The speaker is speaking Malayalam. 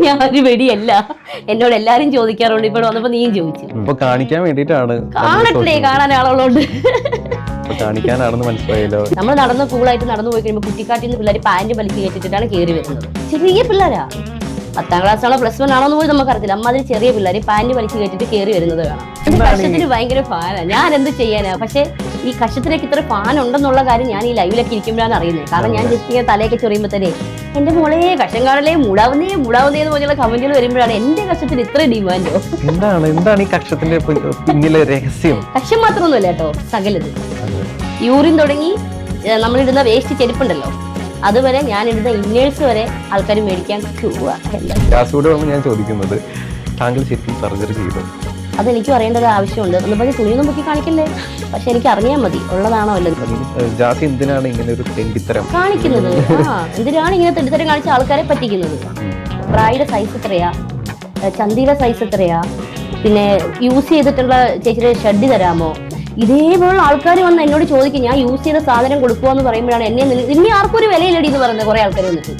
ഞാൻ ഒരു വെടിയല്ല. എന്നോട് എല്ലാരും ചോദിക്കാറുണ്ട്, ഇപ്പോൾ വന്നപ്പോ നീയും ചോദിച്ചു. ഇപ്പൊ കാണിക്കാൻ വേണ്ടിട്ടാണ്. കാണട്ടെ, കാണാൻ ആളുള്ളതുകൊണ്ട് കാണിക്കാനാണെന്ന് മനസ്സിലായല്ലോ. നമ്മൾ നടന്ന് കൂളായിട്ട് നടന്നു പോയി കഴിയുമ്പോൾ കുട്ടിക്കാട്ടിൽ നിന്ന് പിള്ളേർ പാന്റ് വലിച്ചു കയറ്റിട്ടാണ് കയറി വരുന്നത്. ചെറിയ പിള്ളേരാ, 10ാം ക്ലാസ് ആണോ പ്ലസ് 1 ആണോന്ന് പോലും നമുക്ക് അറിയില്ല. അമ്മ അതിൽ ചെറിയ പിള്ളേർ പാന്റ് വലിച്ചു കയറ്റിട്ട് കയറി വരുന്നത് കാണാം. കഷത്തിന് ഭയങ്കര ഫാനാ. ഞാൻ എന്ത് ചെയ്യാനാ? പക്ഷെ ഈ കഷത്തിലേക്ക് ഇത്ര ഫാൻ ഉണ്ടെന്നുള്ള കാര്യം ഞാൻ ഈ ലൈവിലൊക്കെ ഇരിക്കുമ്പോഴാണ് അറിയുന്നത്. കാരണം ഞാൻ ജസ്റ്റ് ഇങ്ങനെ തലയൊക്കെ ചൊറിയുമ്പോൾ തന്നെ എന്റെ മോളെ കഷം കാണലേ മൂടാവുന്നേ എന്ന് പറഞ്ഞുള്ള കമന്റുകൾ വരുമ്പോഴാണ് എന്റെ കഷത്തിന് ഇത്ര ഡിമാൻഡോ. എന്താണ് ഈ കക്ഷത്തിന്റെ പിന്നിലെ രഹസ്യം? കഷം മാത്രമൊന്നുമല്ല കേട്ടോ, സകലത്. യൂറിൻ തുടങ്ങി നമ്മളിടുന്ന വേസ്റ്റ് ചെരുപ്പുണ്ടല്ലോ, അതുവരെ ഞാൻ ഇടുന്ന ഇന്നേഴ്സ് വരെ ആൾക്കാർ മേടിക്കാൻ ഞാൻ ചോദിക്കുന്നത്, താങ്കൾ ശരിക്കും സർജറി ചെയ്തു? അതെനിക്കും അറിയേണ്ട ഒരു ആവശ്യമുണ്ട്. ഒന്ന് പറഞ്ഞ് തുണിയൊന്നും പൊക്കി കാണിക്കല്ലേ, പക്ഷെ എനിക്ക് അറിഞ്ഞാൽ മതി ഉള്ളതാണോ അല്ലത്. ജാസി എന്തിനാണ് ഇങ്ങനെ ഒരു തെണ്ടിത്തരം കാണിക്കുന്നത്? എന്തിനാണ് ഇങ്ങനെ തെണ്ടിത്തരം കാണിച്ച ആൾക്കാരെ പറ്റിക്കുന്നത്? ബ്രൈഡ് സൈസ് എത്രയാ, ചന്തിയുടെ സൈസ് എത്രയാ, പിന്നെ യൂസ് ചെയ്തിട്ടുള്ള ചേച്ചിയുടെ ഷഡ് തരാമോ, ഇതേപോലുള്ള ആൾക്കാർ വന്ന് എന്നോട് ചോദിക്കും. ഞാൻ യൂസ് ചെയ്ത സാധനം കൊടുക്കുക എന്ന് പറയുമ്പോഴാണ് എന്നെ ആർക്കും ഒരു വിലയില്ലടി എന്ന് പറയുന്നത് കുറെ ആൾക്കാർ വന്നിട്ട്.